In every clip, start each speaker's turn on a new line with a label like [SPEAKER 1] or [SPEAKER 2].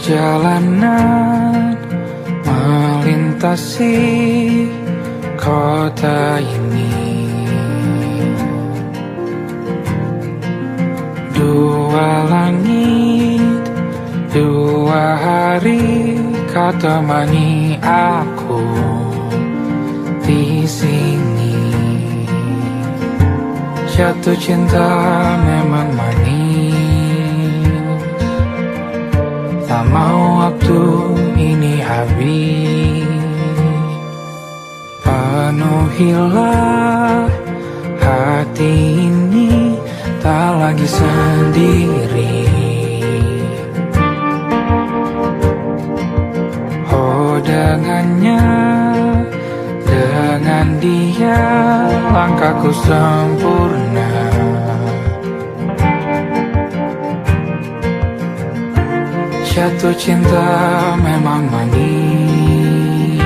[SPEAKER 1] Perjalanan melintasi kota ini, dua langit, dua hari kau temani aku di sini. Jatuh cinta memang manis, tak mau waktu ini habis. Penuhilah hati ini, tak lagi sendiri. Oh dengannya, dengan dia langkahku sempurna. Jatuh cinta memang manis,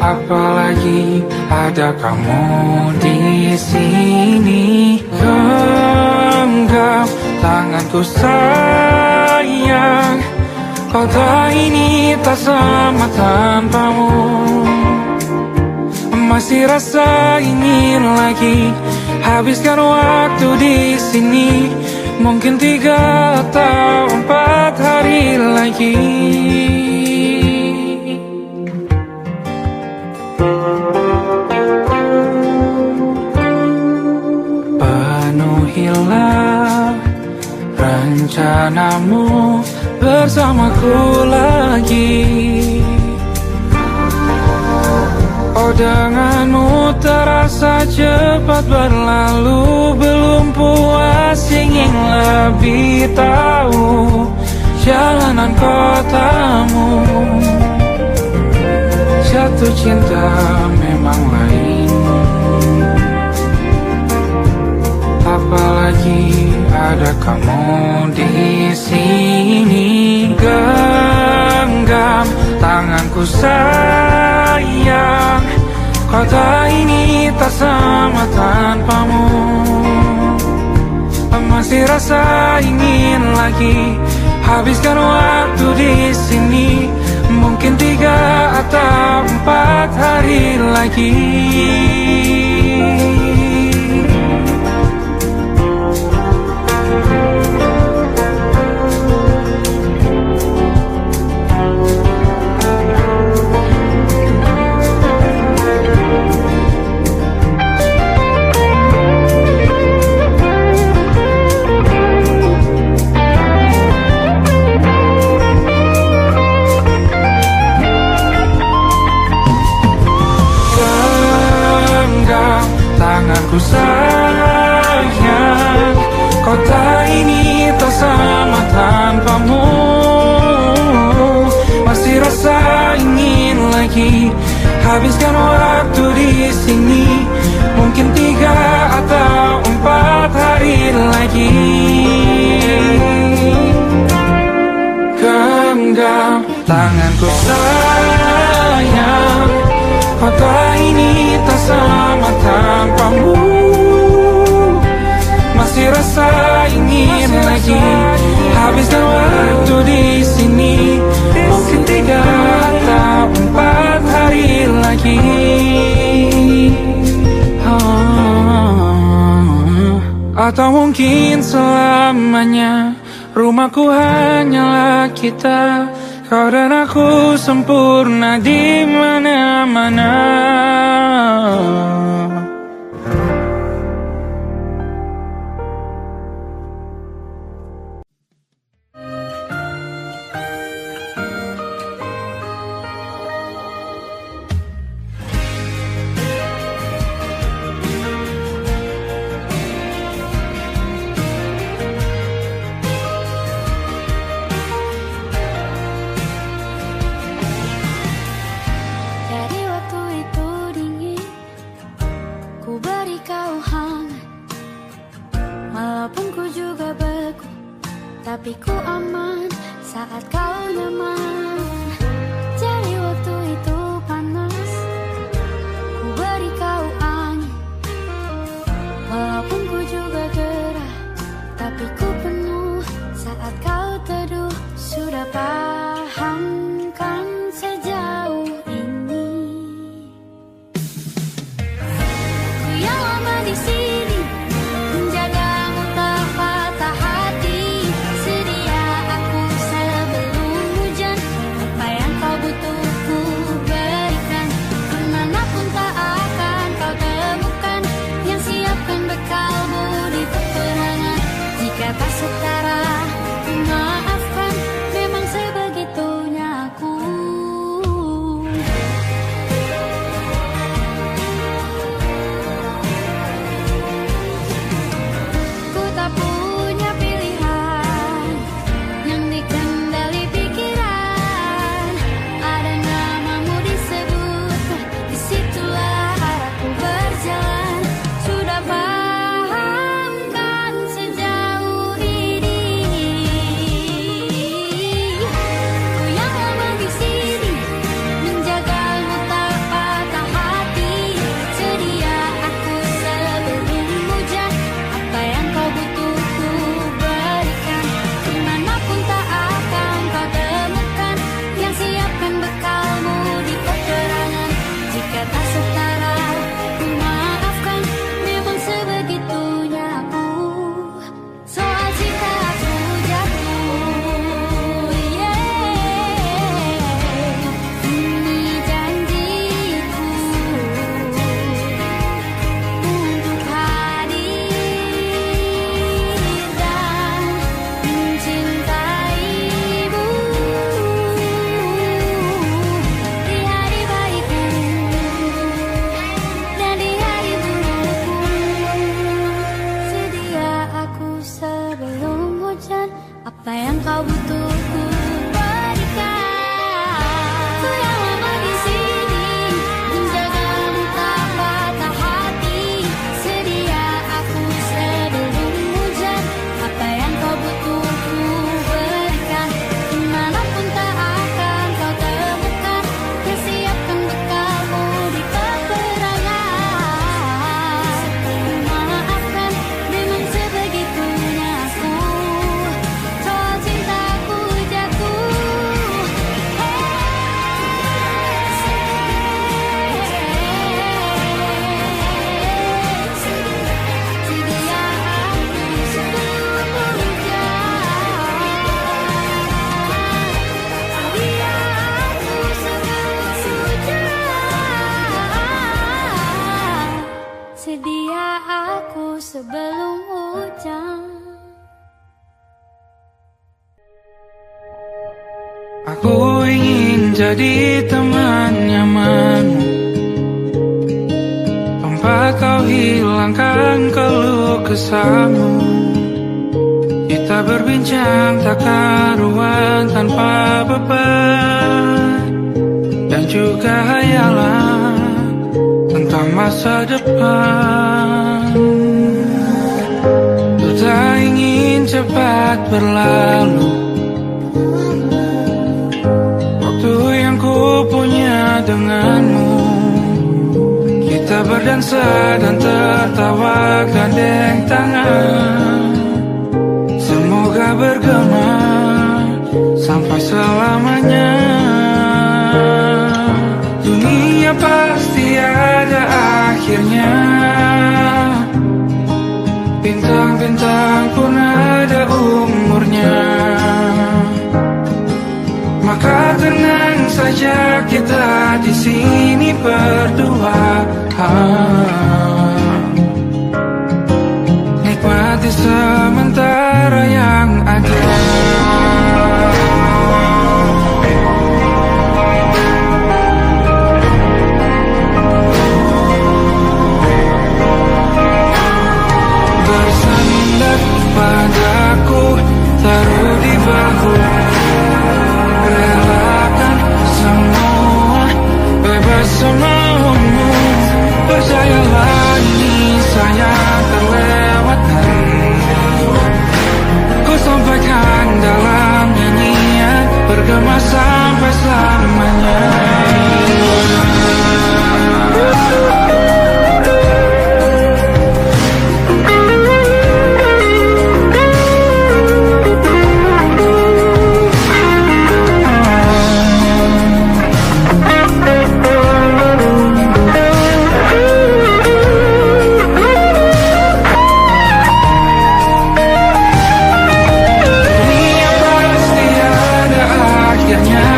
[SPEAKER 1] apalagi ada kamu di sini. Genggam tanganku sayang, kota ini tak sama tanpamu. Masih rasa ingin lagi habiskan waktu di sini. Mungkin 3 atau 4 hari lagi. Penuhilah rencanamu bersamaku lagi. Oh denganmu terasa cepat berlalu, belum puas ingin lebih tahu jalanan kotamu. Jatuh cinta memang lain, apalagi ada kamu di sini. Genggam tanganku sayang, kota ini tak sama tanpamu. Masih rasa ingin lagi habiskan waktu di sini. Mungkin 3 atau 4 hari lagi. Tanganku sayang, kota ini tak sama tanpamu. Masih rasa ingin lagi habiskan waktu di sini. Mungkin 3 atau 4 hari lagi. Genggam tanganku sayang, kota ini tak sama tanpamu. Masih rasa ingin lagi habiskan waktu di sini. Mungkin 3 atau 4 hari lagi. Atau mungkin selamanya rumahku hanyalah kita. Kau dan aku sempurna di mana-mana.
[SPEAKER 2] Tapi ku aman saat kau nyaman. Jadi waktu itu panas, ku beri kau angin. Walaupun ku juga gerah, tapi ku penuh saat kau teduh. butuh ku berikan. Ku yang lama di sini menjagamu tak patah hati. Sedia aku sebelum hujan. Apa yang kau butuh ku berikan. Dimanapun tak akan kau temukan. Persiapkan bekalmu di peperangan. Maafkan dengan sebegitunya aku. Soal cintaku jatuh. Sedia aku sebelum hujan. Sedia aku sebelum hujan.
[SPEAKER 1] Aku ingin jadi teman nyamanmu, tempat kau hilangkan keluh kesahmu. Kita berbincang tak karuan tanpa beban, dan juga hayalan tentang masa depan. Ku tak ingin cepat berlalu waktu yang ku punya denganmu. Kita berdansa dan tertawa gandeng tangan. Semoga bergema sampai selamanya. Dunia pasti ada akhirnya. Bintang-bintang pun ada umurnya. Maka tenang saja kita di sini berdua. Nikmati sementara yang ada. Bersandar padaku, taruh di bahu. Relakan semua, bebas semaumu. Percayalah ini saya terlewatkan. Ku sampaikan dalam nyanyian, bergema sampai selamanya. Dunia pasti ada akhirnya.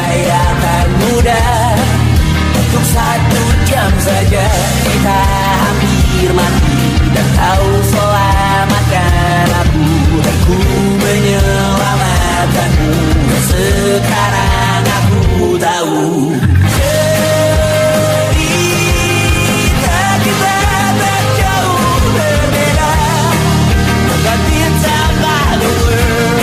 [SPEAKER 3] saya akan mudah. Untuk 1 jam saja kita hampir mati, dan kau selamatkan aku, dan ku menyelamatkanmu. Dan sekarang aku tahu cerita kita tak jauh berbeda. But it's about the world.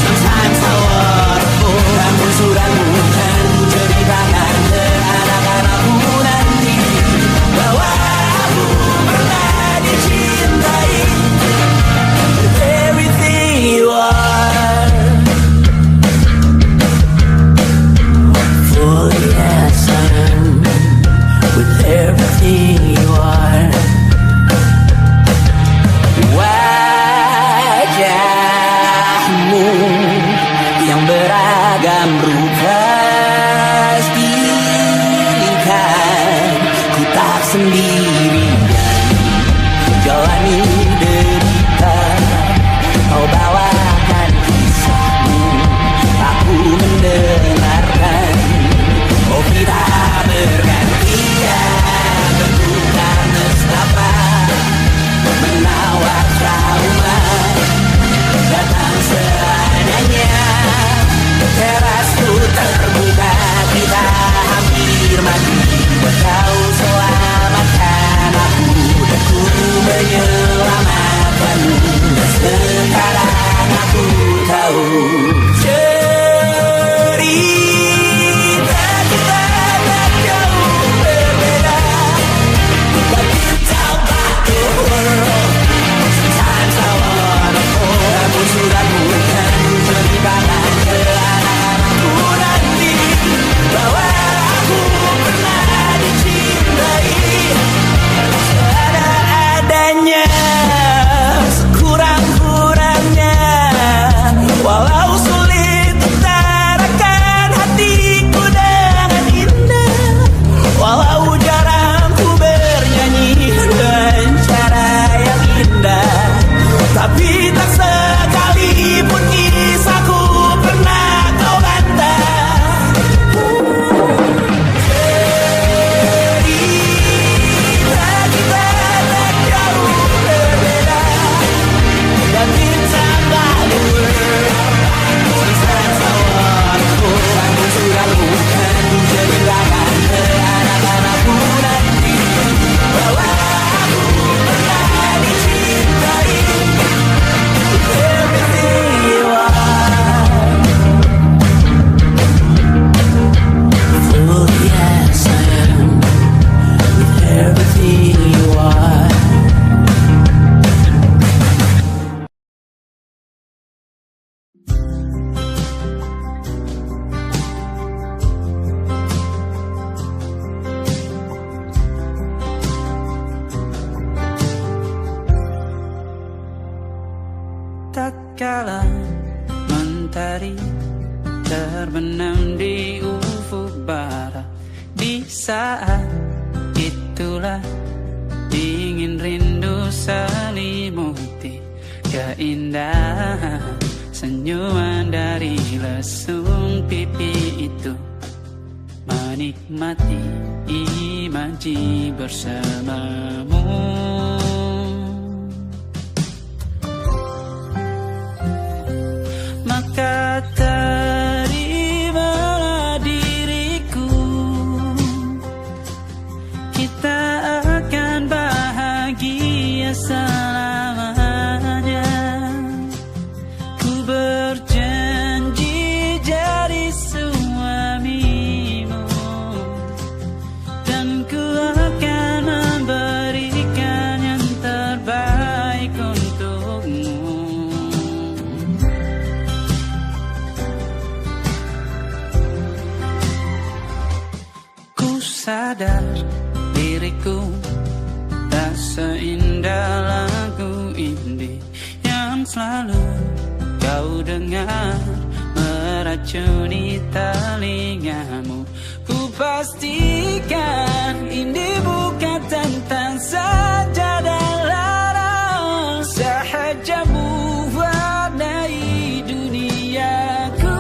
[SPEAKER 3] Sometimes I waterfall. Namun sudah bukan ku ceritakan ke anak-anakku nanti bahwa aku pernah dicintai with everything you are. For yes I am with everything you are. Wajahmu yang beragam rupa pastikan ku tak sendirian jalani derita. Kau bawakan kisahmu, aku mendengarkan. Oh kita bergantian bertukar nestapa, menawar trauma datang seadanya. Terasku terbuka, kita hampir mati, kau selamatkan aku, dan ku menyelamatkanmu. Dan sekarang aku tahu cerita kita tak jauh berbeda. But it's about the world. Sometimes I wanna fall. Namun sudah bukan ku ceritakan ke anak-anakku nanti bahwa aku pernah dicintai seadanya, sekurang-kurangnya. Walau sulit utarakan hatiku dengan indah, walau jarang ku bernyanyi dengan cara yang indah, tapi tak sekalipun kisahku pernah kau bantah. Cerita kita tak jauh berbeda, dan it's about the world. Sometimes I wanna fall. Namun sudah bukan ku ceritakan ke anak-anakku nanti bahwa aku pernah dicintai with everything you are. For yes I am with everything you are.
[SPEAKER 1] Tak kala mentari terbenam di ufuk barat, di saat itulah dingin rindu selimuti keindahan senyuman dari lesung pipi itu. Menikmati imaji bersamamu. Maka terimalah diriku, kita akan bahagia selamanya. Ku berjanji jadi suamimu, dan ku akan memberikan yang terbaik untukmu. Sadar diriku tak seindah lagu indie yang selalu kau dengar meracuni telingamu. Ku pastikan ini bukan tentang sajadah larang, sahajamu warnai duniaku.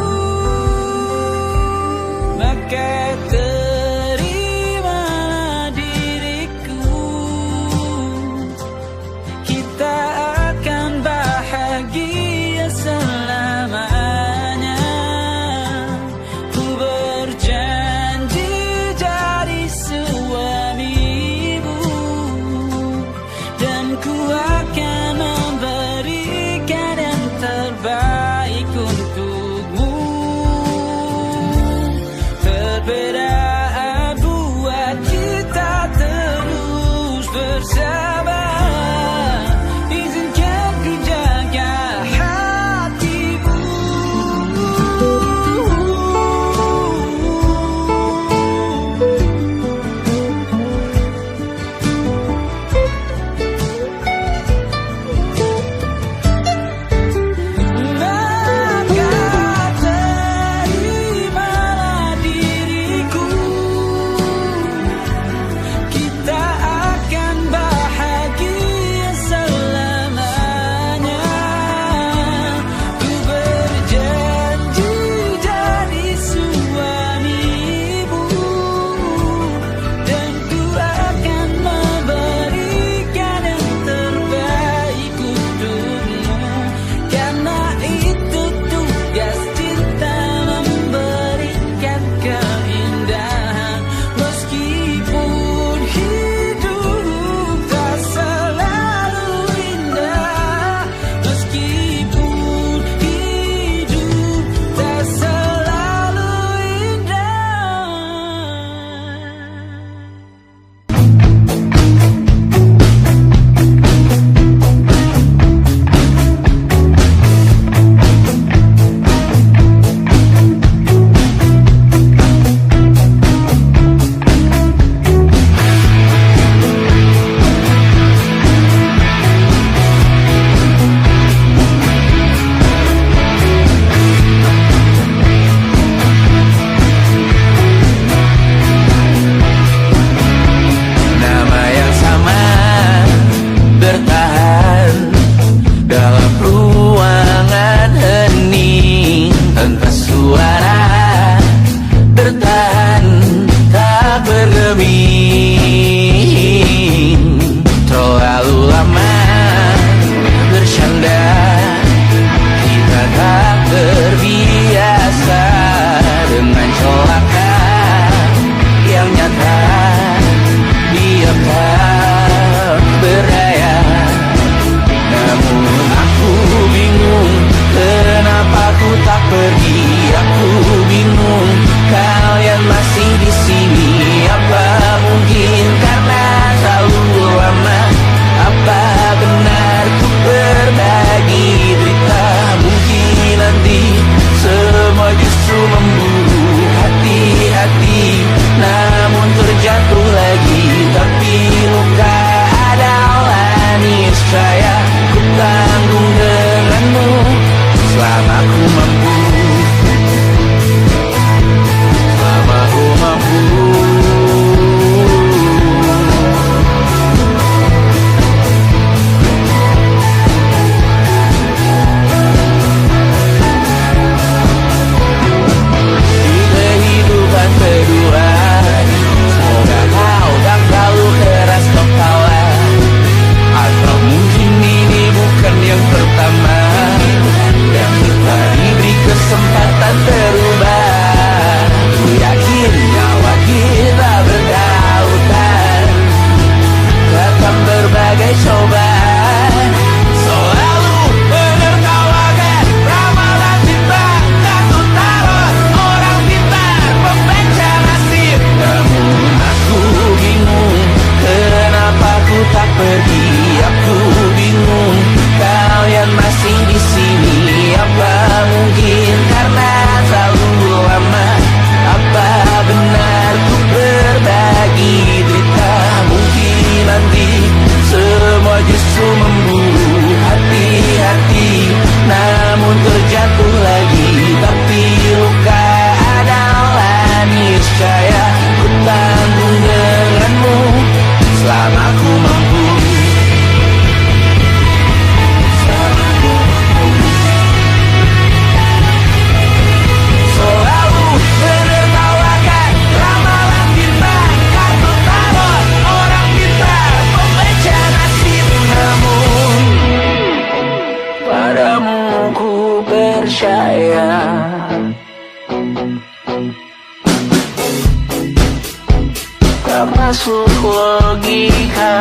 [SPEAKER 1] masuk logika.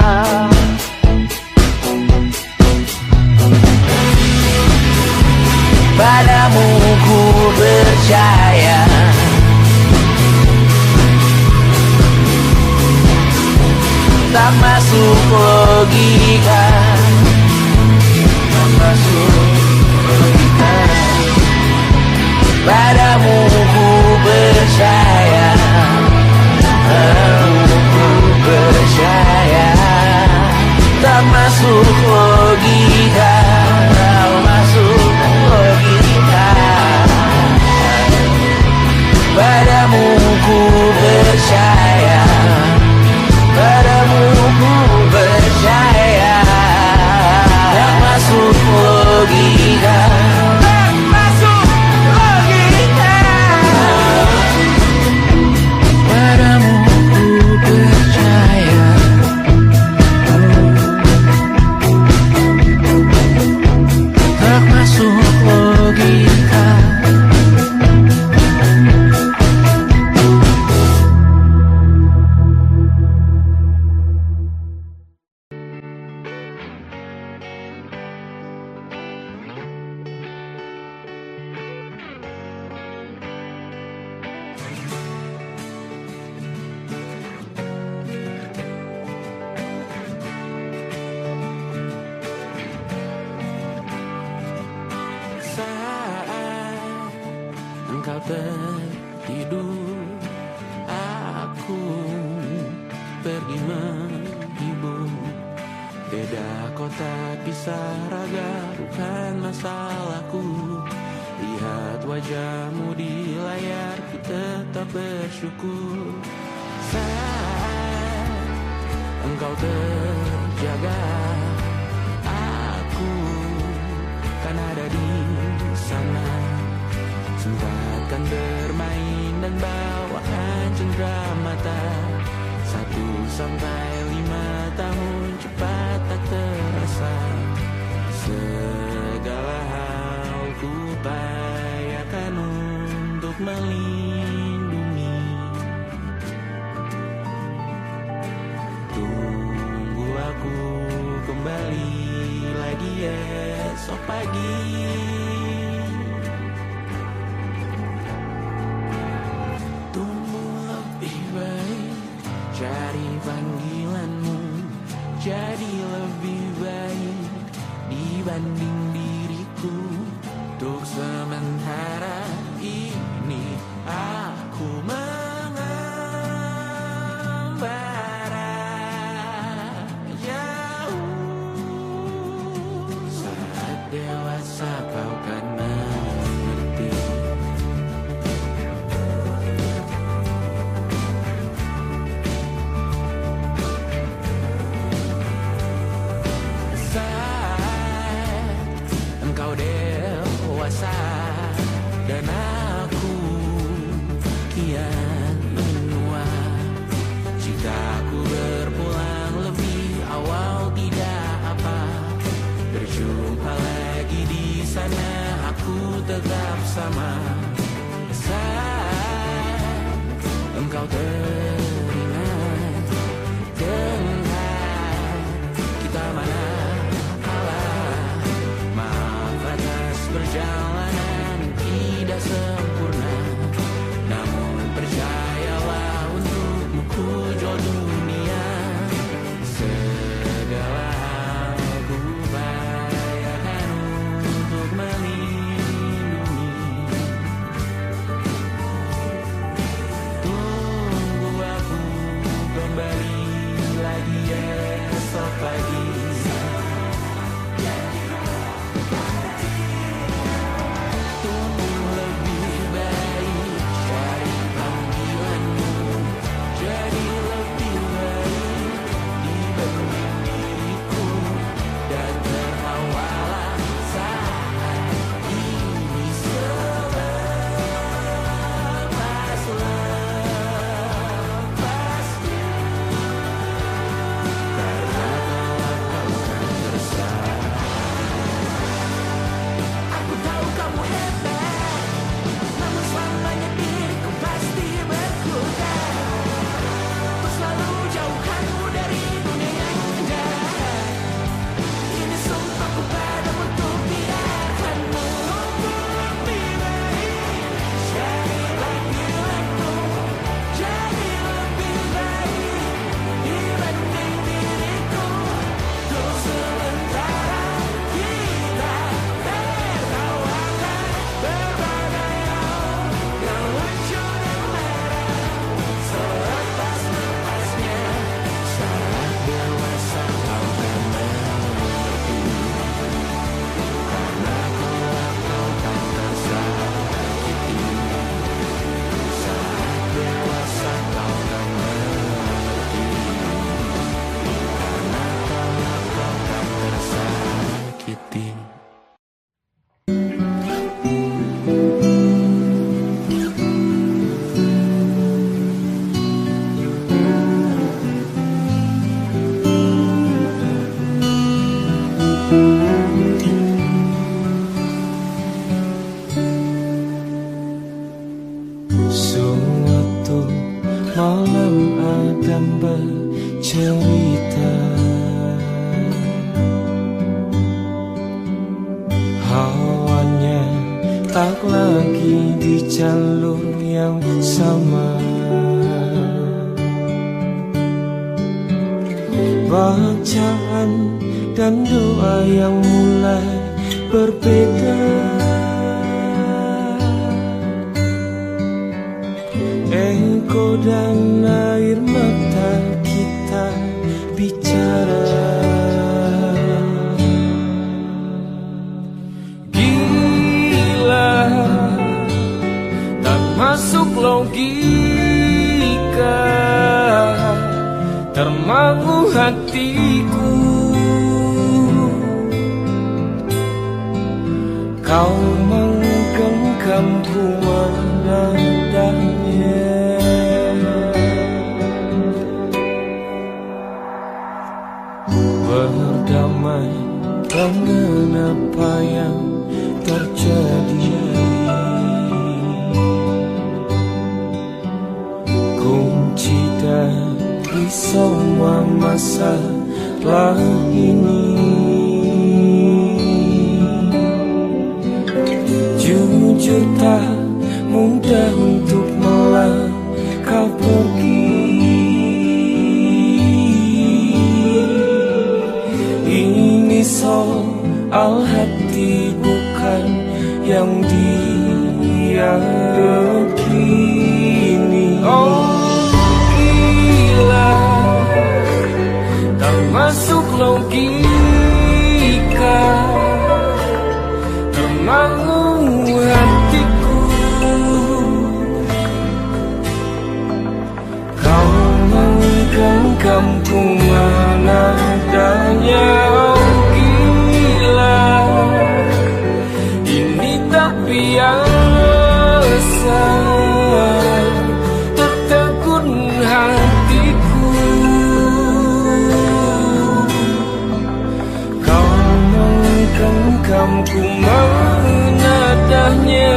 [SPEAKER 3] Padamu ku percaya, tak masuk logika, tak masuk logika. Padamu ku percaya, padamu ku percaya, tak masuk logika, tak masuk logika. Padamu ku percaya, padamu ku percaya, tak masuk logika, tak masuk logika. Padamu ku percaya, tak masuk logika.
[SPEAKER 1] Saat engkau tertidur, aku pergi menghibur. Beda kota, pisah raga, bukan masalahku. Lihat wajahmu di layar, ku tetap bersyukur. Saat engkau terjaga, aku kan ada di sana. Sempatkan bermain dan bawakan cendera mata. 1-5 tahun cepat tak terasa. Segala hal ku upayakan untuk melindungi. Tunggu aku kembali lagi esok pagi. Tumbuh lebih baik, cari panggilanmu, jadi lebih baik dibanding diriku. Untuk sementara ini aku mengembara jauh. Saat dewasa kau kan mengerti. Saat malam Adam bercerita. Hawanya tak lagi di jalur yang sama. Bacaan dan doa yang mulai berbeda. Ego dan air mata kita bicara. Gila, tak masuk logika, termangu hatiku. Kau menggenggamku menadanya. Berdamai dengan apa yang terjadi. Kunci dari semua masalah ini. Jujur tak mudah untuk melangkah pergi. Ini soal hati bukan yang diyakini. Oh gila, tak masuk logika, termangu hatiku. Kau menggenggamku menadanya. Oh gila, ini tak biasa, tertegun hatiku. Kau menggenggamku menadanya.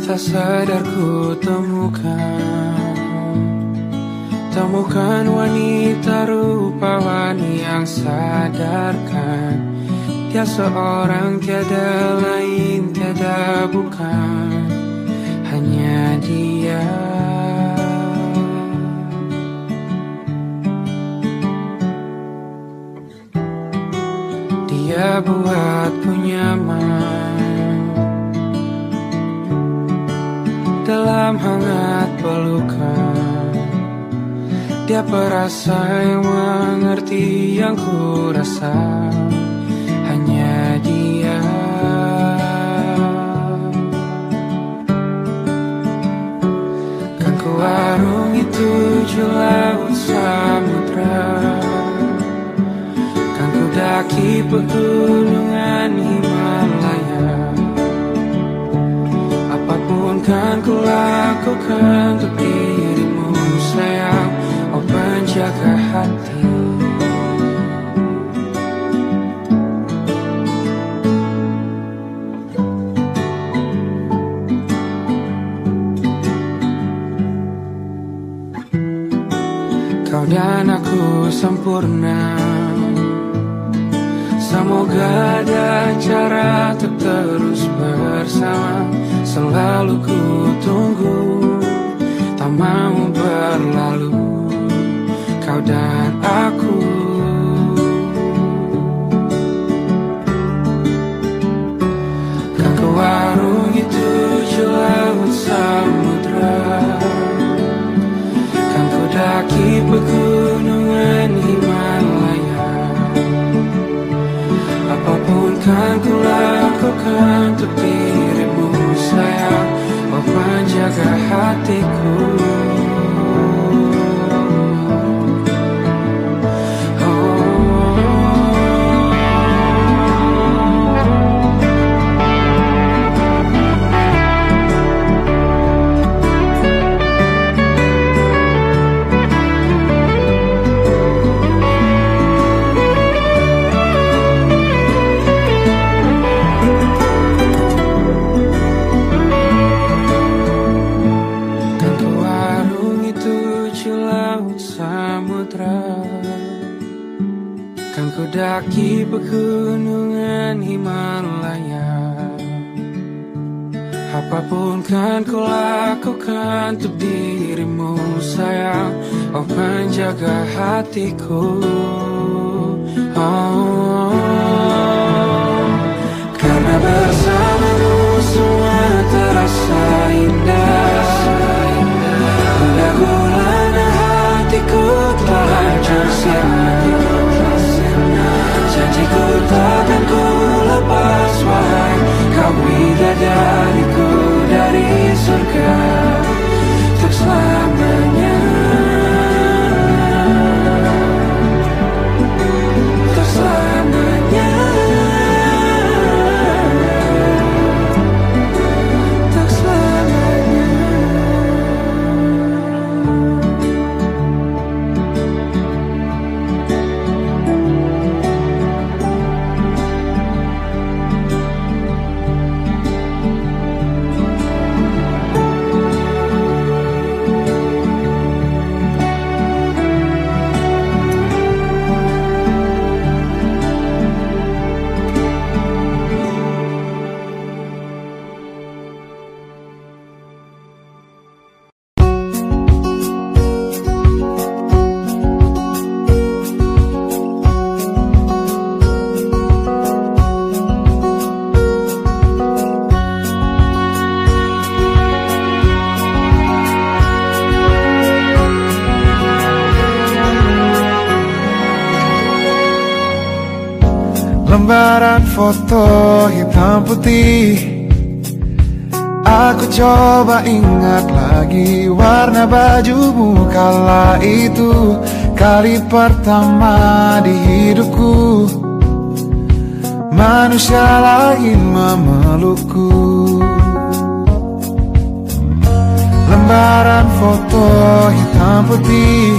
[SPEAKER 1] Tak sadar ku temukan wanita rupawan yang sadarkan dia seorang, tiada lain, tiada bukan, hanya dia. Dia buatku nyaman dalam hangat pelukan. Dia perasa yang mengerti yang ku rasa, hanya dia. Kan ku arungi 7 laut samudra, kan ku daki pegunungan Himalaya. Apapun kan ku lakukan untuk dirimu sayang, oh penjaga hati. Kau dan aku sempurna, semoga ada cara untuk terus bersama. Selalu ku tunggu, tak mau berlalu, kau dan aku. Kan ku warungi 7 laut samudra, kan ku daki pegunungan Himalaya. Apapun kan ku lakukan untuk dirimu sayang, oh penjaga hatiku. Kan ku daki pegunungan Himalaya. Apapun kan ku lakukan untuk dirimu sayang, oh penjaga hatiku. Karena bersamamu semua terasa indah. Gundah gulana hatiku telah hancur sirna. Janjiku takkan ku lepas, wahai kau bidadariku dari surga untuk selamanya, untuk selamanya, untuk selamanya.
[SPEAKER 4] Lembaran foto hitam putih, aku coba ingat lagi warna bajumu kala itu. Kali pertama di hidupku manusia lain memelukku. Lembaran foto hitam putih,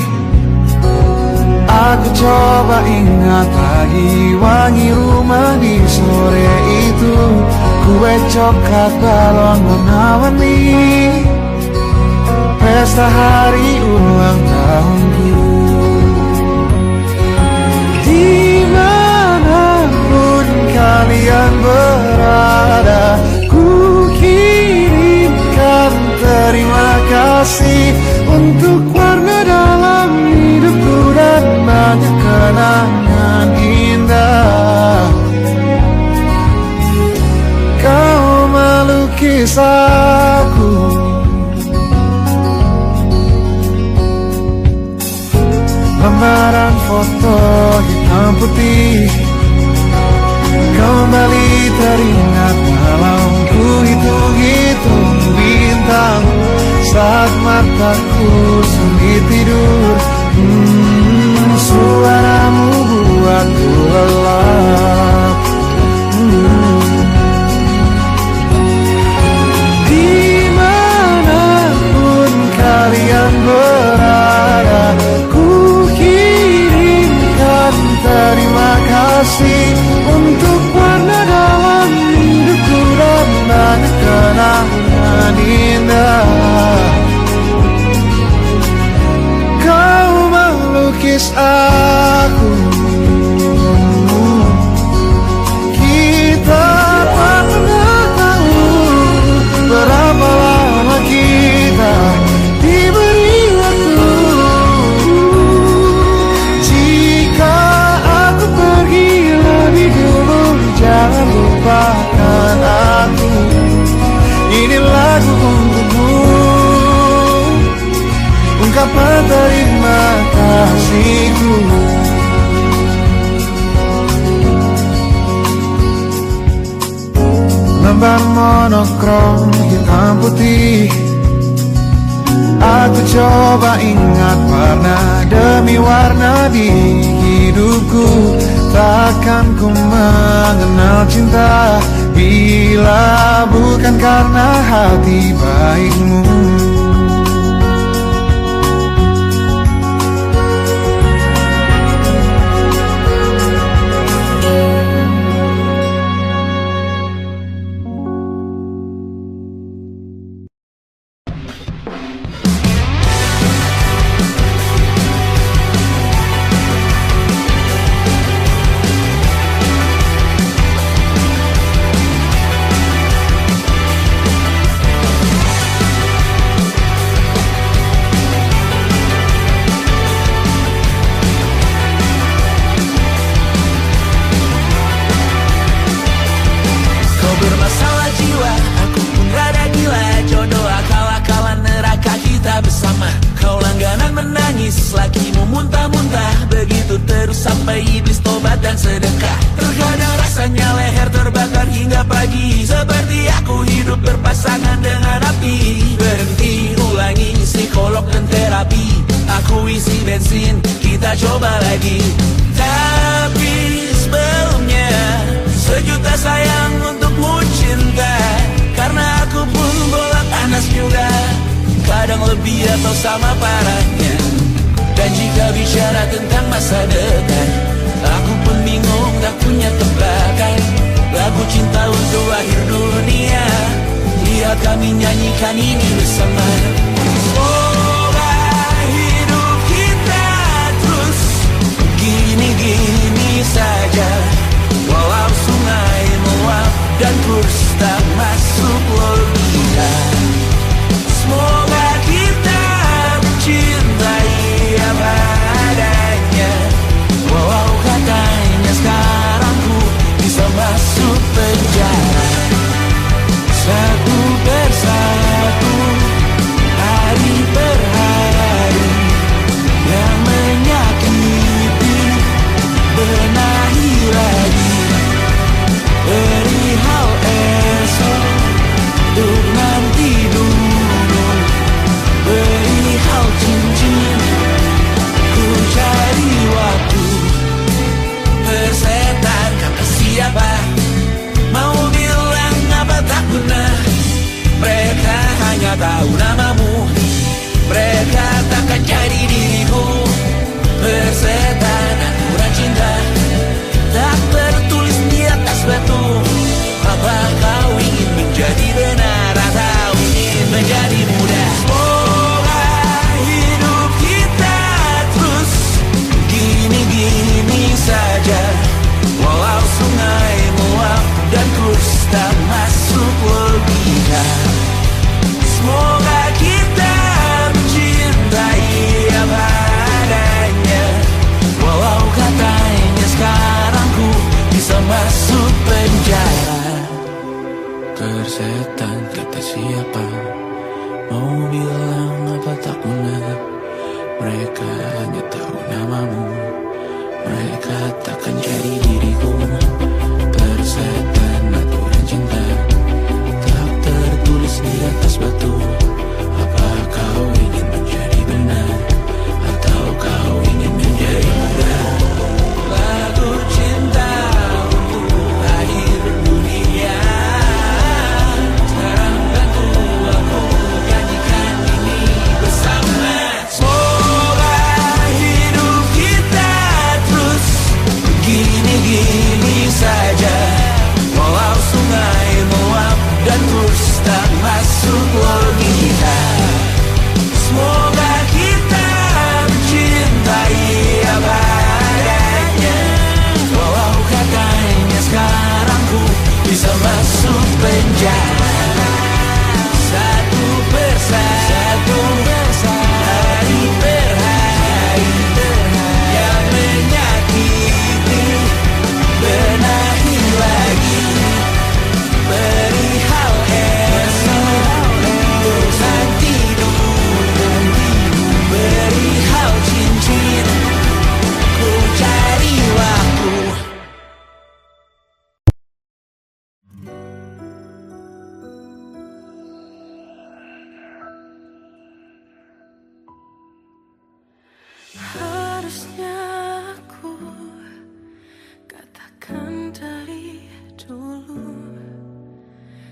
[SPEAKER 4] aku coba ingat lagi wangi rumah di sore itu. Kue coklat balon warna-warni, pesta hari ulang tahunku. Dimanapun kalian berada, ku kirimkan terima kasih untuk warna dalam hidupku dan banyak kenangan indah. Kau melukis aku, lembaran foto hitam putih kembali teringat malam ku hitung-hitung bintang saat mataku sulit tidur. Suaramu buatku lelah. kasih untuk warna dalam hidupku dan banyak kenangan indah. Kau melukis aku, kita tak pernah tahu berapa lama kita diberi waktu. Jika aku pergi lebih dulu, jangan lupakan aku. Ini lagu untukmu, ungkapan terima kasihku. Lembar monokrom hitam putih, aku coba ingat warna demi warna di hidupku. Takkan ku mengenal cinta bila bukan karena hati baikmu.
[SPEAKER 3] begini saja, walau sungai meluap dan terus tak masuk logika. Semoga kita mencintai apa adanya, walau katanya sekarang ku bisa masuk penjara. Satu persatu, hari per hari yang menyakiti, benahi lagi perihal esok, urusan tidur, perihal cincin, ku cari waktu.
[SPEAKER 1] Harusnya aku katakan dari dulu,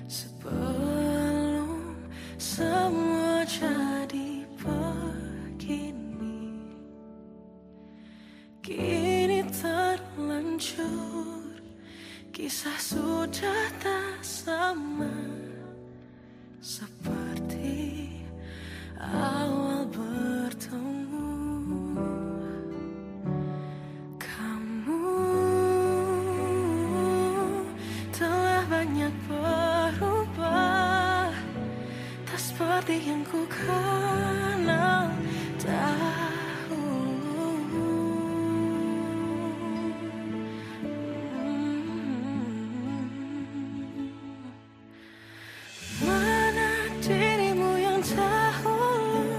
[SPEAKER 1] sebelum semua jadi begini. Kini terlanjur, kisah sudah tak sama seperti awal bertemu. Banyak berubah, tak seperti yang ku kenal dahulu. Mana dirimu yang dahulu,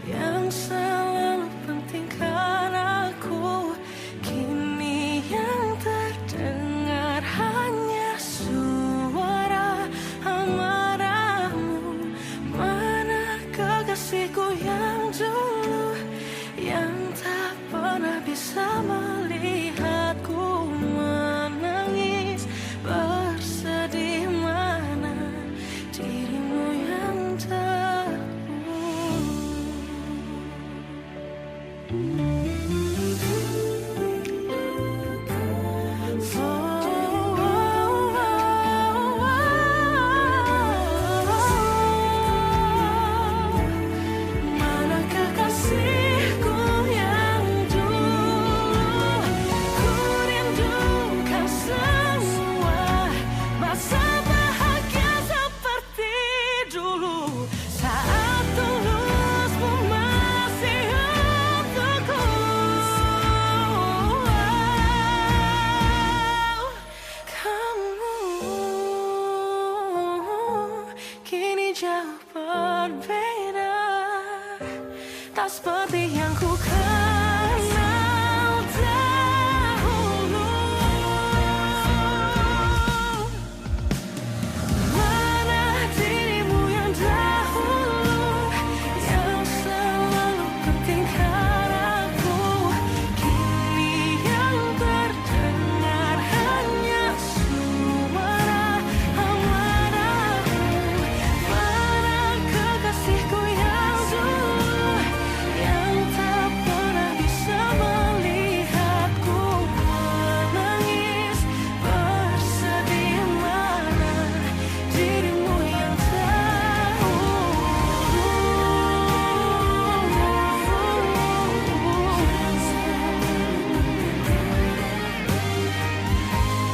[SPEAKER 1] yang selalu pentingkan aku, kini yang terdengar hanya suara amarahmu. Mana kekasihku yang dulu, yang tak pernah bisa melihatku menangis bersedih. Mana dirimu yang dahulu. Mana kekasihku yang dulu, ku rindukan semua masa bahagia seperti dulu, saat tulusmu masih untukku. Kamu kini jauh berbeda, tak seperti yang ku kenal dahulu. Mana dirimu yang dahulu, yang selalu pentingkan aku, kini yang terdengar hanya suara amarahmu. Mana kekasihku yang dulu, yang tak pernah bisa melihatku menangis bersedih. Mana dirimu yang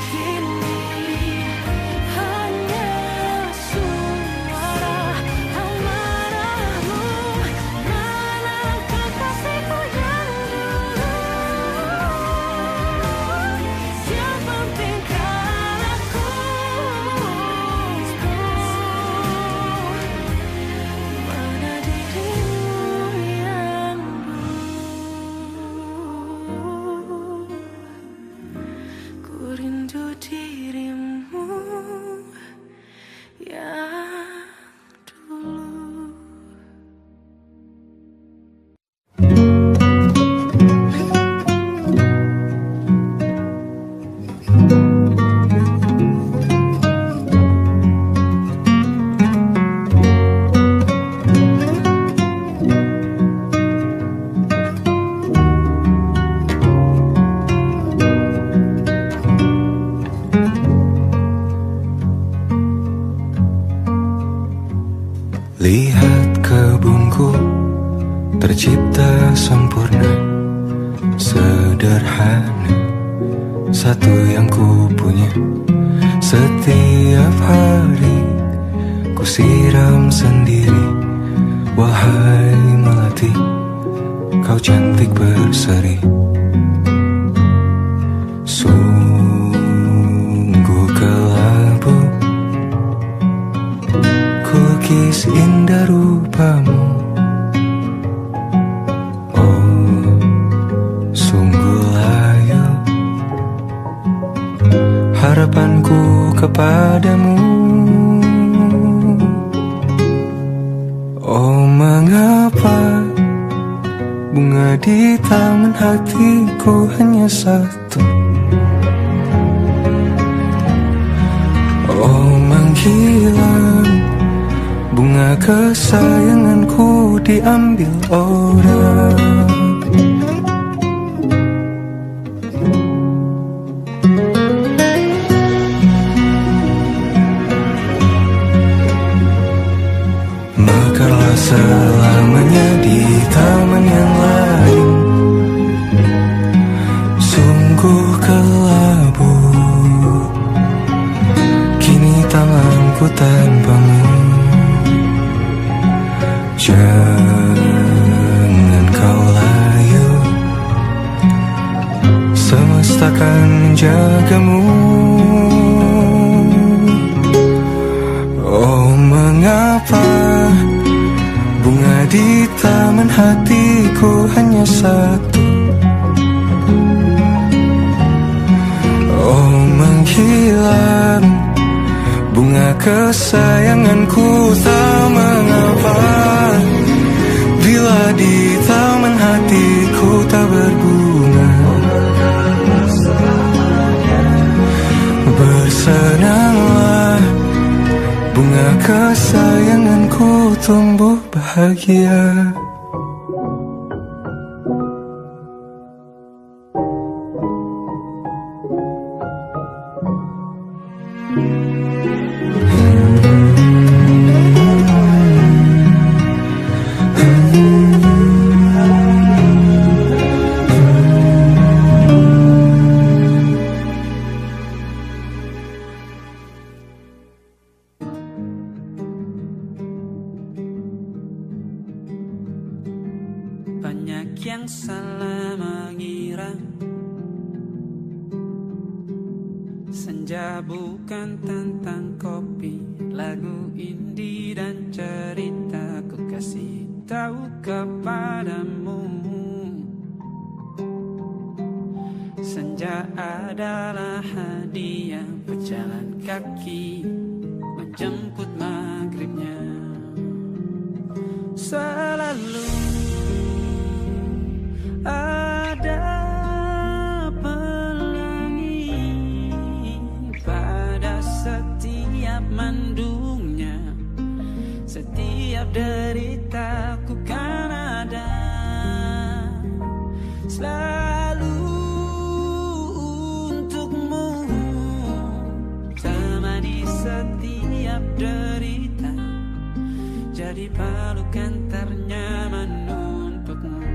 [SPEAKER 1] kini hanya suara amarahmu. Mana kekasihku yang dulu, yang pentingkan aku, mana dirimu yang dulu. Ku rindu dirimu yang dulu. Tercipta sempurna, sederhana, satu yang ku punya. Setiap hari ku siram sendiri. Wahai melati, kau cantik berseri. Sungguh kelabu kukis indah rupamu. Oh, sungguh layu harapanku kepadamu. Oh, mengapa bunga di taman hatiku hanya satu? Oh, menghilang bunga kesayanganku diambil orang. Mekarlah selamanya di taman yang lain. Sungguh kelabu kini tanganku tanpamu. Jangan kau layu, semesta akan menjagamu. Oh, mengapa bunga di taman hatiku hanya satu? Oh, menghilang bunga kesayanganku tak mengapa. Bila di taman hatiku tak berbunga, bersenanglah bunga kesayanganku tumbuh bahagia.
[SPEAKER 5] Banyak yang salah mengira senja bukan tentang kopi, lagu indie dan cerita. Ku kasih tahu kepadamu, senja adalah hadiah pejalan kaki menjemput maghribnya. Selalu ada pelangi pada setiap mendungnya. Setiap deritaku kan ada selalu untukmu. Temani setiap derita, jadi pelukan ternyaman untukmu.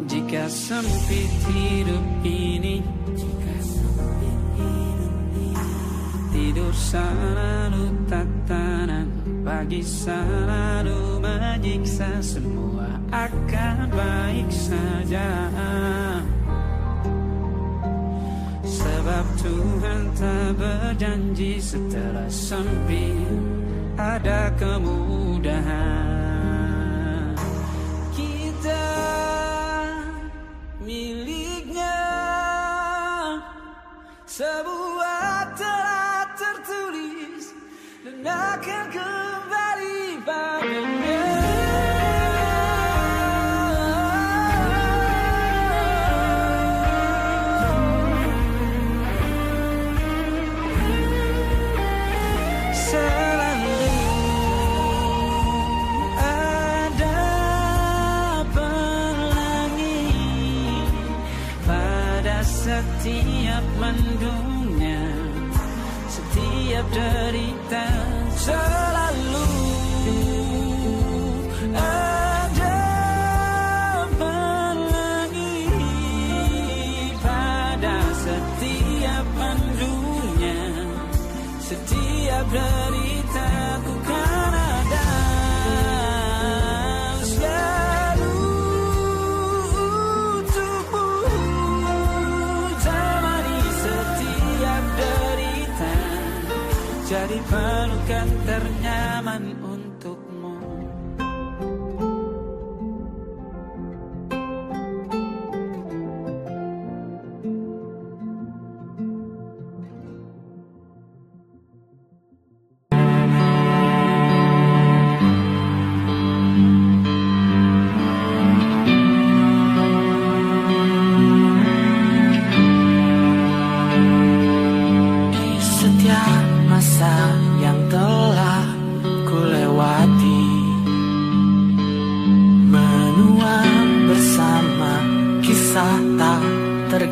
[SPEAKER 5] Jika sempit hidup ini, tidur selalu tatanan, pagi selalu menyiksa, semua akan baik saja. Sebab Tuhan tak berjanji setelah sempit ada kemudahan. Kita miliknya, sebuah telah tertulis dan akan kembali padanya. Selalu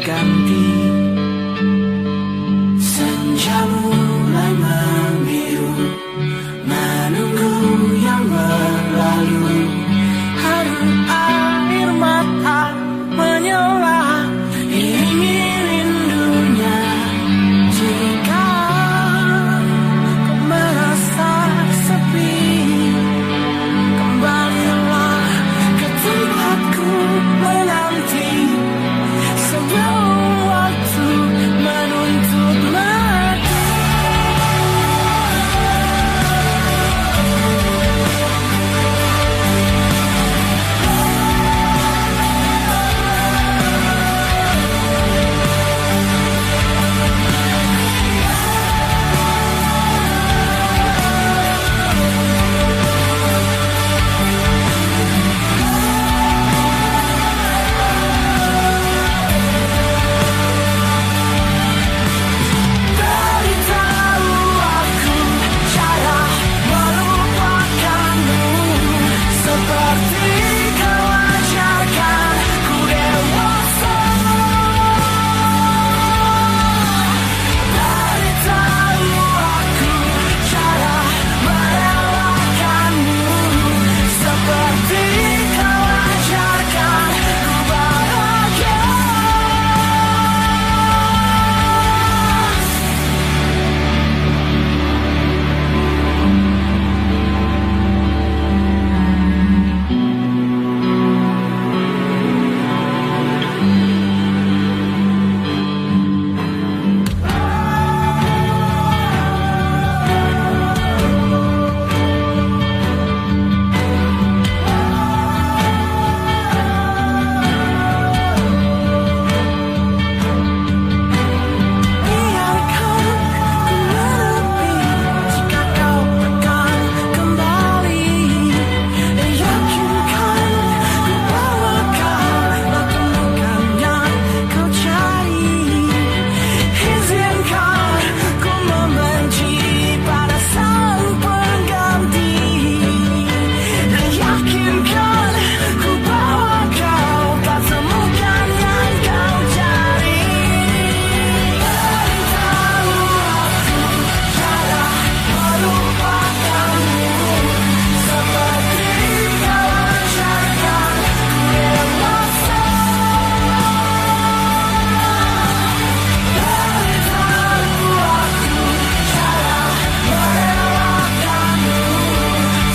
[SPEAKER 5] berganti. Senja mulai membiru, menunggu yang berlalu. Haru air mata menyala, iringi rindunya. Jika kau merasa sepi, kembalilah ke tempatku menanti. Sebelum waktu menuntut mati. Beritahu aku cara melupakanmu, seperti kau ajarkan ku dewasa. Beritahu aku cara merelakanmu, seperti kau ajarkan ku bahagia. Biarkan ku menepi jika kau akan kembali. Yakinkan ku bahwa kau temukan yang kau cari. Izinkan ku membenci pada sang pengganti. Yakinkan ku bahwa kau tak temukan yang kau cari. Beritahu aku cara melupakanmu, seperti kau ajarkan ku dewasa. Beritahu aku cara merelakanmu,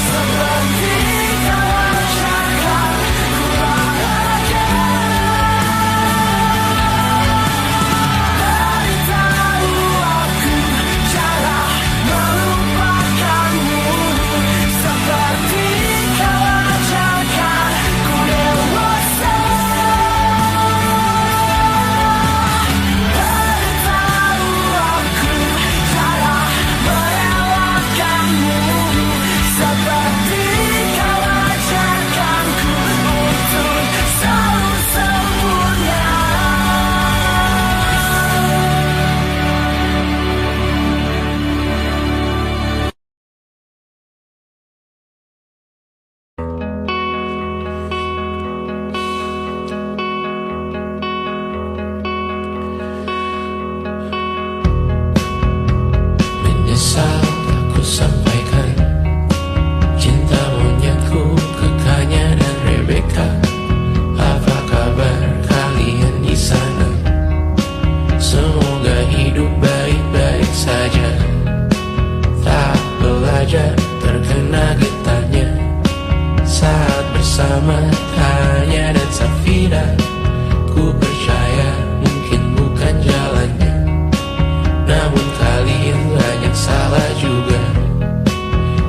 [SPEAKER 5] seperti kau ajarkan ku bahagia. Beritahu aku cara melupakanmu, seperti kau ajarkan ku dewasa. Beritahu aku cara merelakanmu, seperti kau ajarkan ku untuk selalu sempurna.
[SPEAKER 1] Menyesal aku sampaikan cinta monyetku ke Kanya dan Rebecca. Apa kabar kalian di sana? Semoga hidup baik-baik saja. Tak belajar terkena getahnya saat bersama Kanya dan Safira. Ku percaya mungkin bukan jalannya, namun kalian banyak salah juga.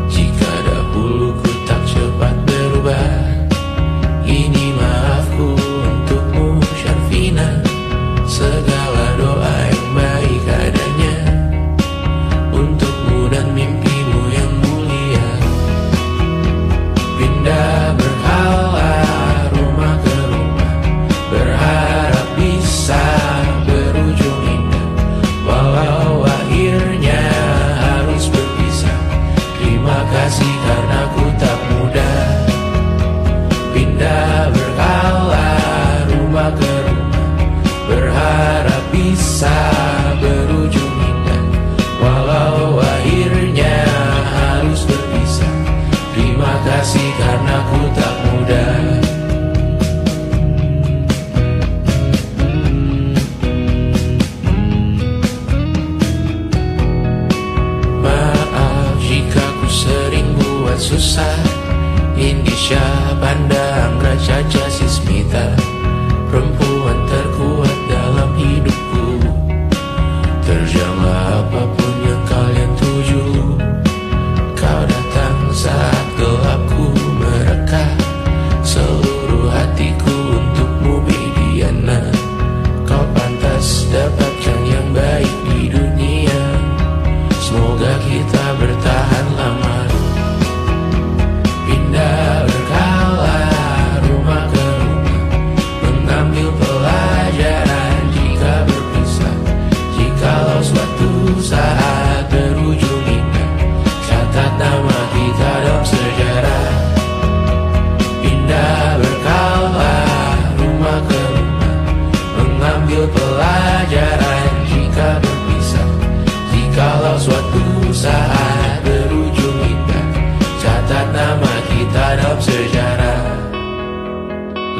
[SPEAKER 1] Jika dahulu ku tak cepat berubah, ini maafku untukmu Syarfina. Segala doa yang baik adanya untukmu dan mimpimu yang mulia. Pindah berhala rumah ke rumah, berharap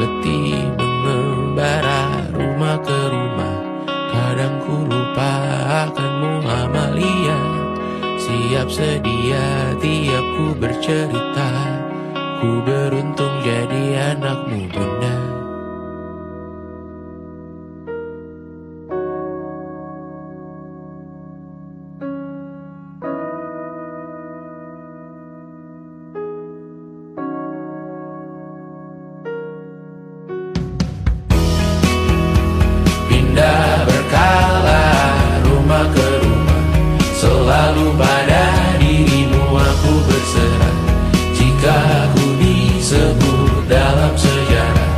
[SPEAKER 1] letih mengembara rumah ke rumah. Kadang ku lupa akanmu Amalia. Siap sedia tiap ku bercerita. Ku beruntung jadi anakmu bunda. Pindah berkala rumah ke rumah, selalu pada dirimu aku berserah. Jika ku disebut dalam sejarah,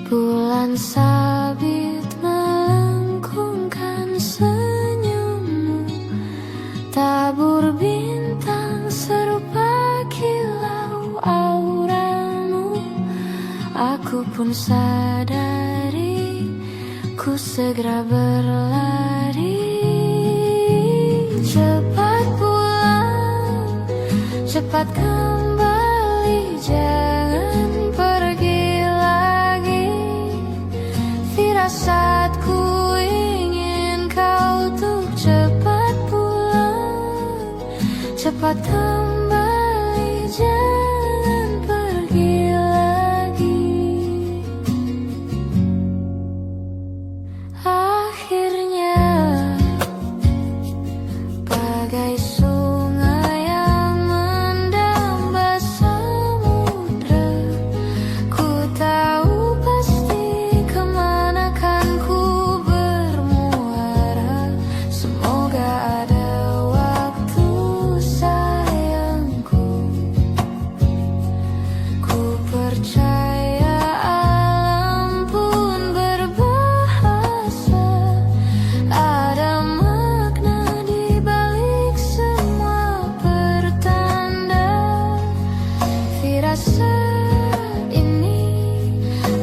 [SPEAKER 2] Bulan sabit melengkungkan senyummu, tabur bintang serupa kilau auramu. Aku pun sadari, ku segera berlari. Cepat pulang, cepat kembali, jangan pergi lagi. Firasatku ingin kau tuh cepat pulang, cepat kembali, jangan pergi lagi. Akhirnya bagai sungai yang mendamba samudra, ku tahu pasti kemana kan ku bermuara. Semoga ada waktu sayangku, ku percaya alam pun berbahasa. Ada makna di balik semua pertanda. Firasat ini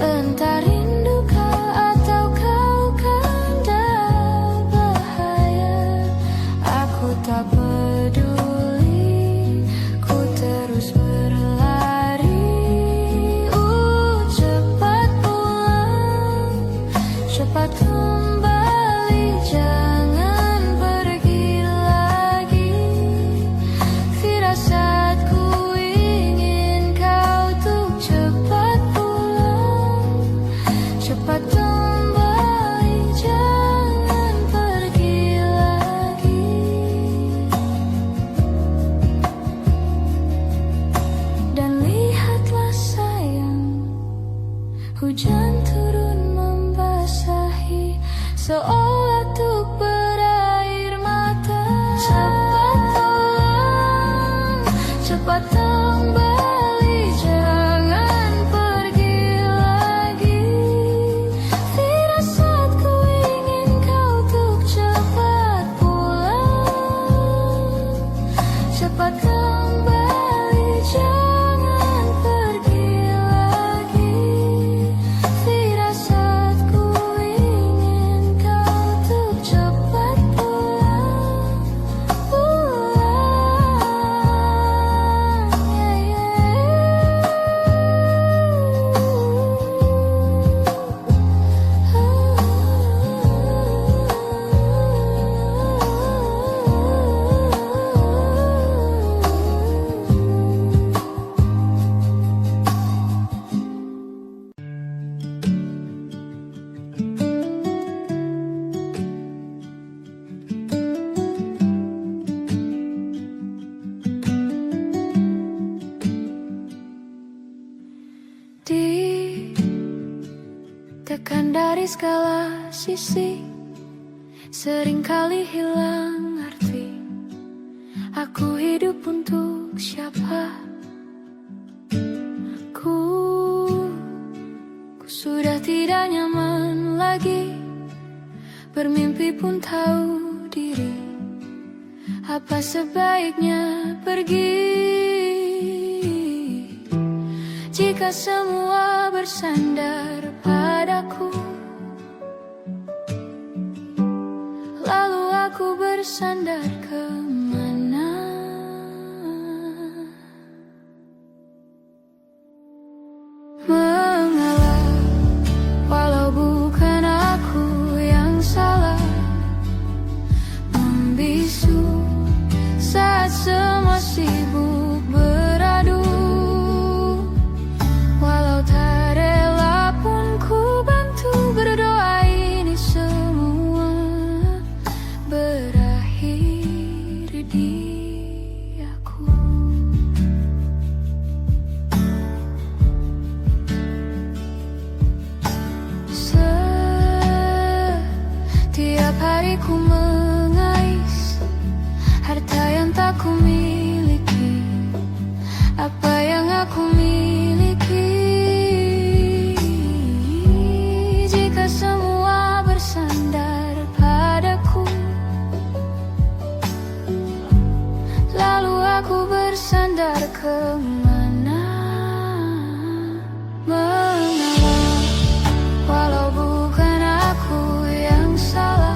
[SPEAKER 2] entah rindukah atau kau kanda bahaya. Aku tak peduli, ku terus berlari. Cepat pulang, cepat kembali, jangan pergi lagi. Firasatku ingin kau tuh cepat pulang, cepat kembali, jangan pergi lagi. Dan lihatlah sayang, hujan turun membasahi, seolah tuk berair mata. Cepat pulang, cepat kembali, jangan pergi lagi. Firasatku ingin kau tuk cepat pulang, cepat kembali, jangan pergi lagi. Firasatku ingin kau tuk cepat pulang, ditekan dari segala sisi, seringkali hilang arti. Aku hidup untuk siapa? Ku sudah tidak nyaman lagi, bermimpi pun tahu diri. Apa sebaiknya pergi jika semua bersandar padaku? Lalu aku bersandar kemana? Mengalah, walau bukan aku yang salah. Membisu saat semua sibuk beradu. Walau tak rela pun ku bantu berdoa ini semua berakhir di aku. Setiap hari ku mengais harta yang tak ku miliki. Apa yang aku miliki kemana mengalah, walau bukan aku yang salah,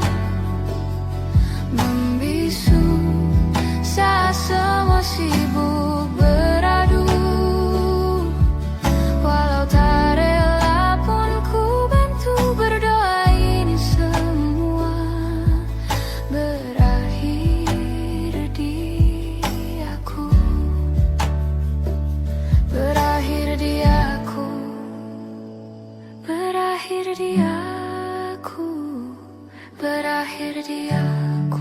[SPEAKER 2] membisu saat semua sibuk beradu. Walau tak rela pun ku bantu berdoa ini semua berakhir di aku, berakhir di aku, berakhir di aku, berakhir di aku.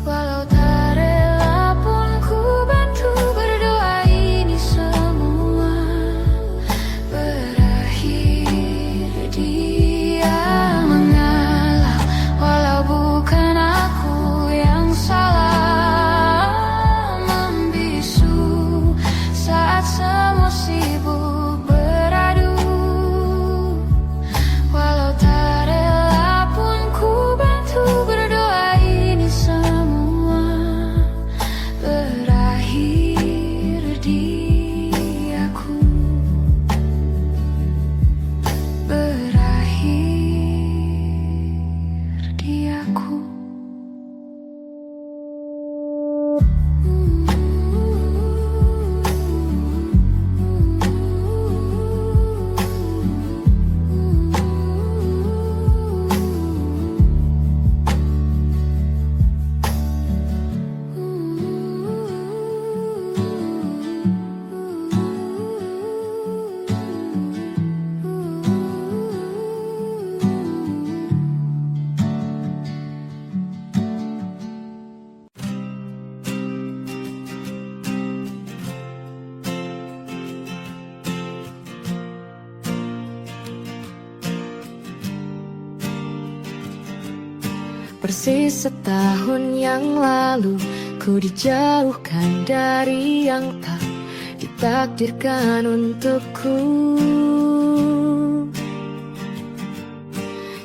[SPEAKER 2] Walau tak rela pun ku bantu berdoa ini semua berakhir dia mengalah, walau bukan aku yang salah, membisu saat semua sibuk beradu. Walau tak rela pun ku bantu berdoa ini semua berakhir di aku, berakhir di aku. Persis setahun yang lalu ku dijauhkan dari yang tak ditakdirkan untukku.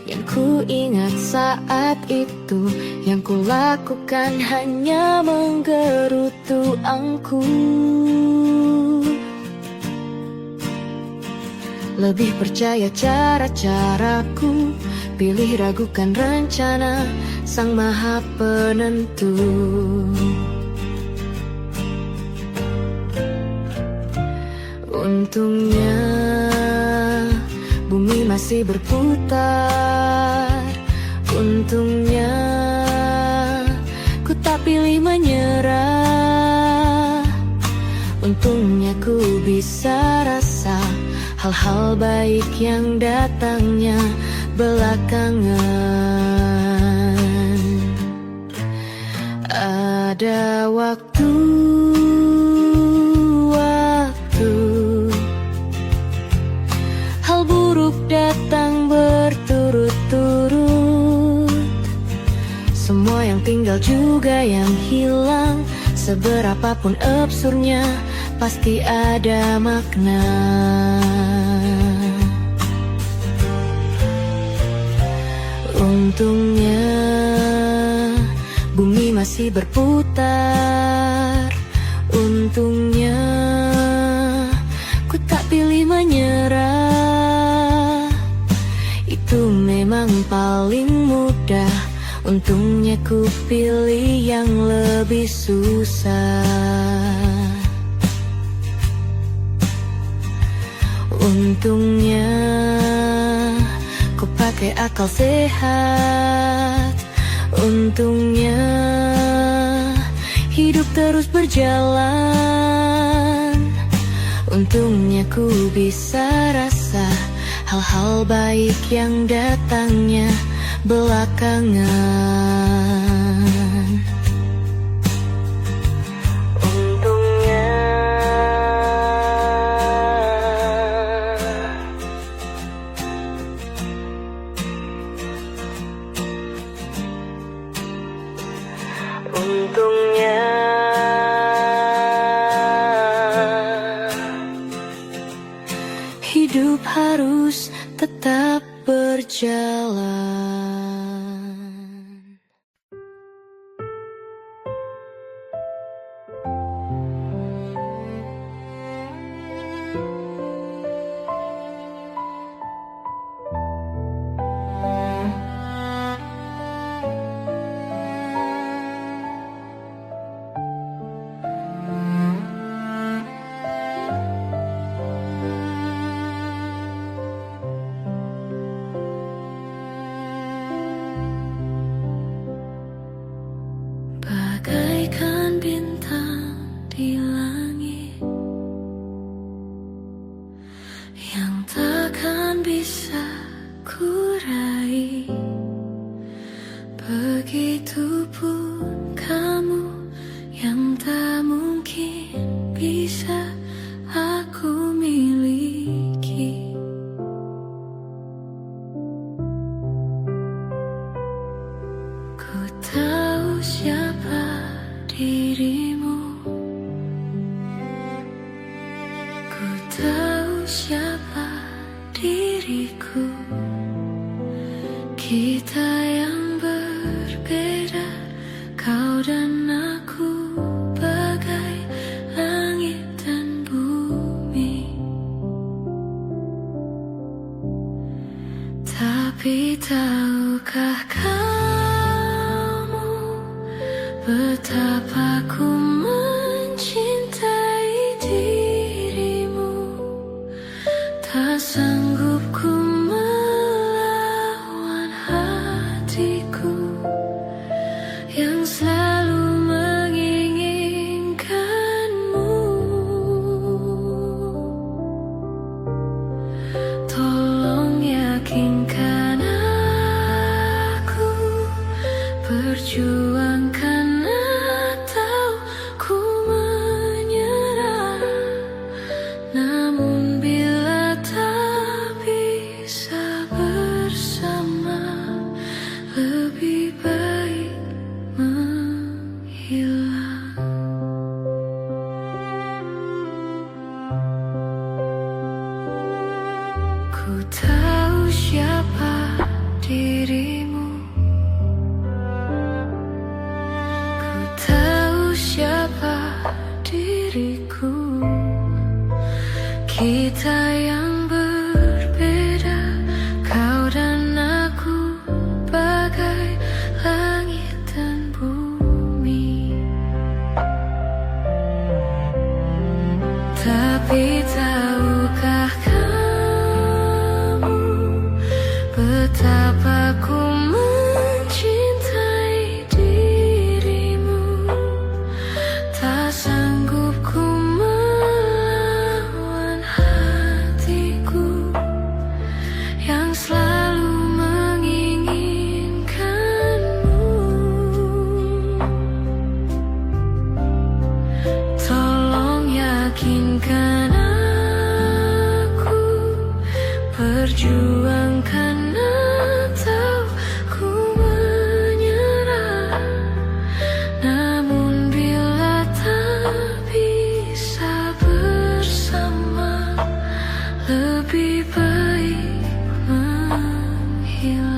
[SPEAKER 2] Yang ku ingat saat itu, yang ku lakukan hanya menggerutu angku. Lebih percaya cara-caraku, pilih ragukan rencana Sang Maha Penentu. Untungnya bumi masih berputar, untungnya ku tak pilih menyerah. Untungnya ku bisa rasa hal-hal baik yang datangnya belakangan. Ada waktu hal buruk datang berturut-turut. Semua yang tinggal juga yang hilang. Seberapapun absurdnya, pasti ada makna. Untungnya bumi masih berputar, untungnya ku tak pilih menyerah. Itu memang paling mudah, untungnya ku pilih yang lebih susah. Untungnya ku pakai akal sehat, untungnya hidup terus berjalan. Untungnya ku bisa rasa hal-hal baik yang datangnya belakangan. Untungnya hidup harus tetap berjalan. Bagaikan bintang di langit yang takkan bisa kurai, begitupun kamu yang tak mungkin bisa aku miliki. Ku tahu siapa dirimu, ku tahu siapa diriku. Kita yang berbeda, kau dan aku, bagai langit dan bumi. Tapi tahukah kamu betapa ku mencintai dirimu, tak sanggup ku melawan hatiku yang selalu menginginkanmu. Tolong yakinkan aku, perjuangkan atau ku menyerah. Namun bila tak bisa bersama, lebih baik menghilang. Ku tahu siapa dirimu, ku tahu siapa diriku. Kita yang berbeda, kau dan aku, bagai langit dan bumi. Tapi tahukah kamu betapa ku mencintai dirimu, tak sanggup ku melawan hatiku yang selalu menginginkanmu. Tolong yakinkan aku, perjuangkan atau ku menyerah. Namun bila tak bisa bersama, lebih baik menghilang.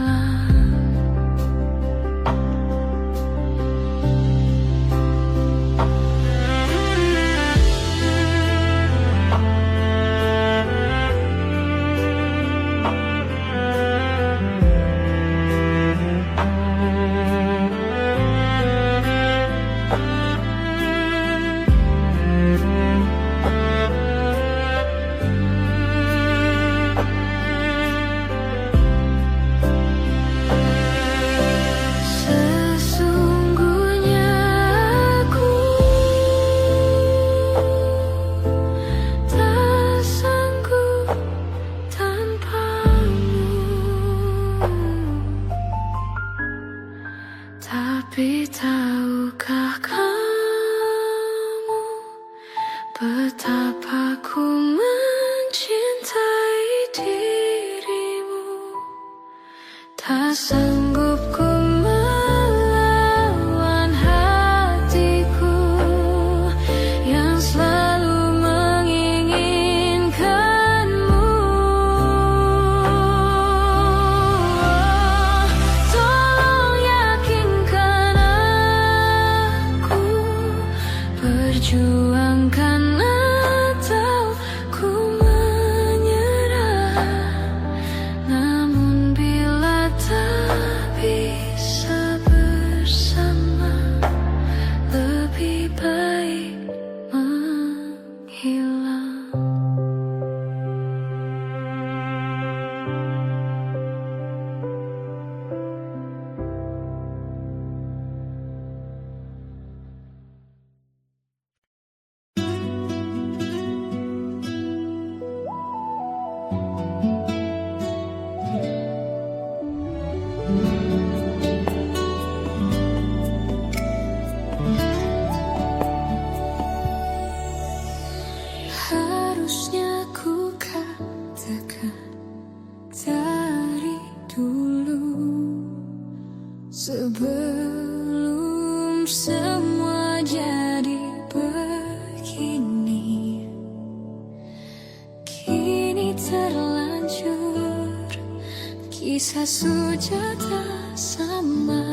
[SPEAKER 2] Kisah sujata sama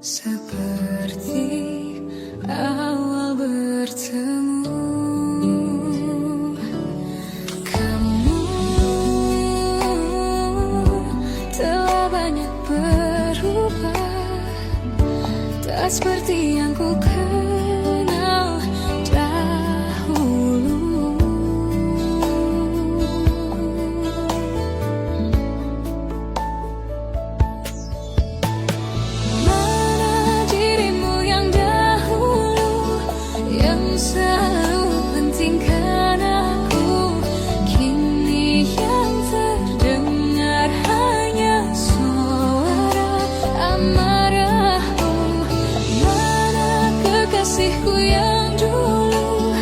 [SPEAKER 2] seperti awal bertemu. Kamu telah banyak berubah, tak seperti yang ku kenal dahulu. Selalu pentingkan aku, kini yang terdengar hanya suara amarahmu. Mana kekasihku yang dulu,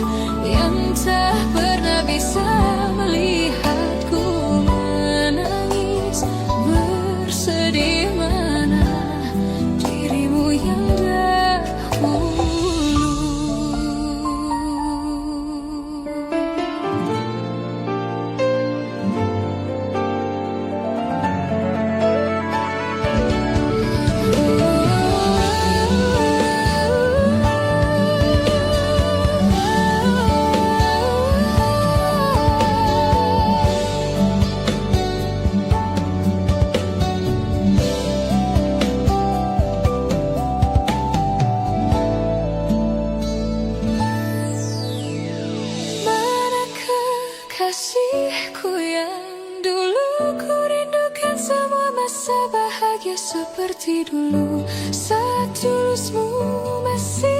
[SPEAKER 2] yang tak pernah bisa melihatku menangis bersedih. Mana dirimu yang dahulu. Kasihku yang dulu, ku rindukan semua masa bahagia seperti dulu, saat tulusmu masih